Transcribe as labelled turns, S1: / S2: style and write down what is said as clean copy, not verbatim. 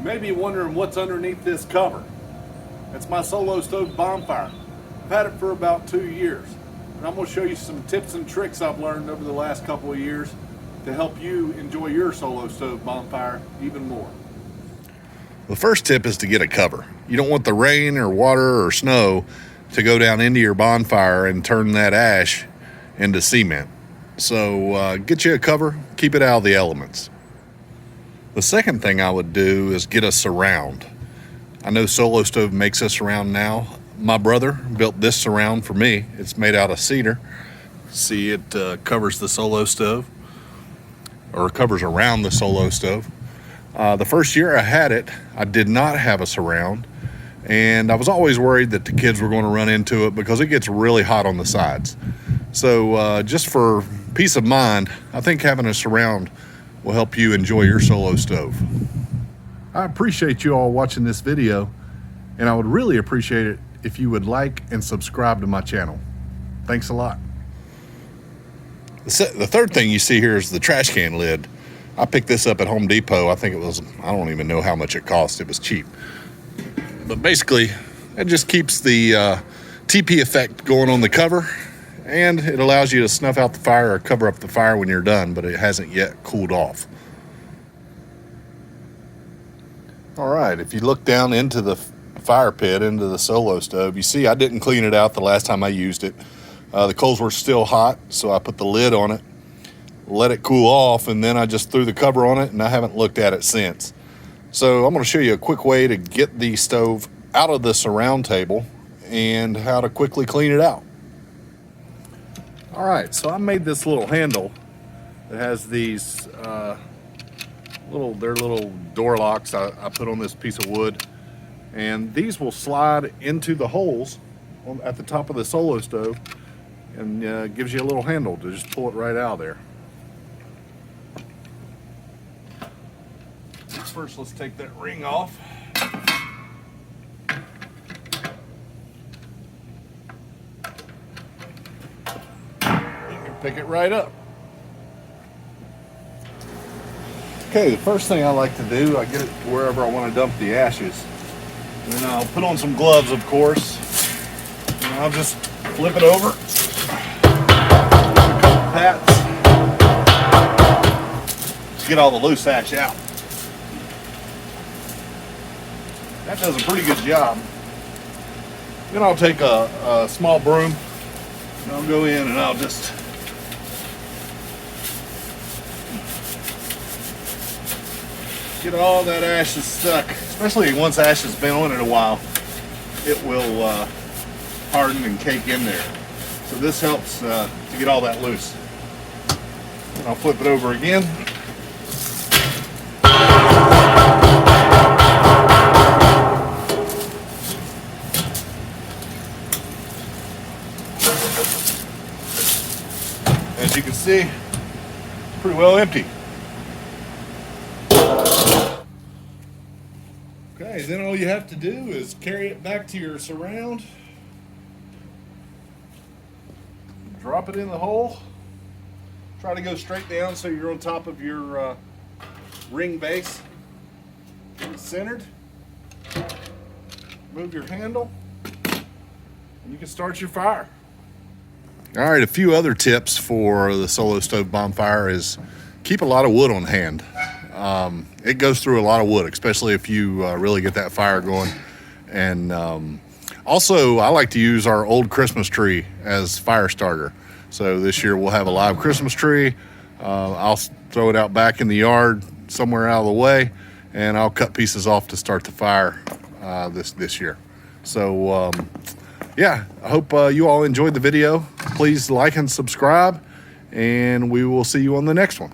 S1: may be wondering what's underneath this cover. It's my Solo Stove Bonfire. I've had it for about 2 years. And I'm going to show you some tips and tricks I've learned over the last couple of years to help you enjoy your Solo Stove Bonfire even more.
S2: The first tip is to get a cover. You don't want the rain or water or snow to go down into your bonfire and turn that ash into cement. So get you a cover, keep it out of the elements. The second thing I would do is get a surround. I know Solo Stove makes a surround now. My brother built this surround for me. It's made out of cedar. See, it covers the Solo Stove, or covers around the Solo Stove. The first year I had it, I did not have a surround, and I was always worried that the kids were going to run into it because it gets really hot on the sides. So just for peace of mind, I think having a surround will help you enjoy your Solo Stove. I appreciate you all watching this video, and I would really appreciate it if you would like and subscribe to my channel. Thanks a lot. The third thing you see here is the trash can lid. I picked this up at Home Depot. I think it was, I don't even know how much it cost. It was cheap. But basically, it just keeps the TP effect going on the cover, and it allows you to snuff out the fire or cover up the fire when you're done, but it hasn't yet cooled off. All right, if you look down into the fire pit, into the Solo Stove, you see I didn't clean it out the last time I used it. The coals were still hot, so I put the lid on it, let it cool off, and then I just threw the cover on it, and I haven't looked at it since. So I'm going to show you a quick way to get the stove out of the surround table and how to quickly clean it out. All right, so I made this little handle that has these little door locks I put on this piece of wood, and these will slide into the holes at the top of the Solo Stove, and gives you a little handle to just pull it right out of there. First, let's take that ring off. You can pick it right up. Okay, the first thing I like to do, I get it wherever I want to dump the ashes. And then I'll put on some gloves, of course. And I'll just flip it over. A couple pats. Just get all the loose ash out. That does a pretty good job. Then I'll take a small broom and I'll go in and I'll just get all that ash that's stuck. Especially once ash has been on it a while, it will harden and cake in there. So this helps to get all that loose. And I'll flip it over again. As you can see, it's pretty well empty. Okay, then all you have to do is carry it back to your surround, drop it in the hole, try to go straight down so you're on top of your ring base, get it centered, move your handle, and you can start your fire. All right, a few other tips for the Solo Stove Bonfire is keep a lot of wood on hand. It goes through a lot of wood, especially if you really get that fire going. And also, I like to use our old Christmas tree as fire starter. So this year we'll have a live Christmas tree. I'll throw it out back in the yard somewhere out of the way, and I'll cut pieces off to start the fire this year. So yeah, I hope you all enjoyed the video. Please like and subscribe, and we will see you on the next one.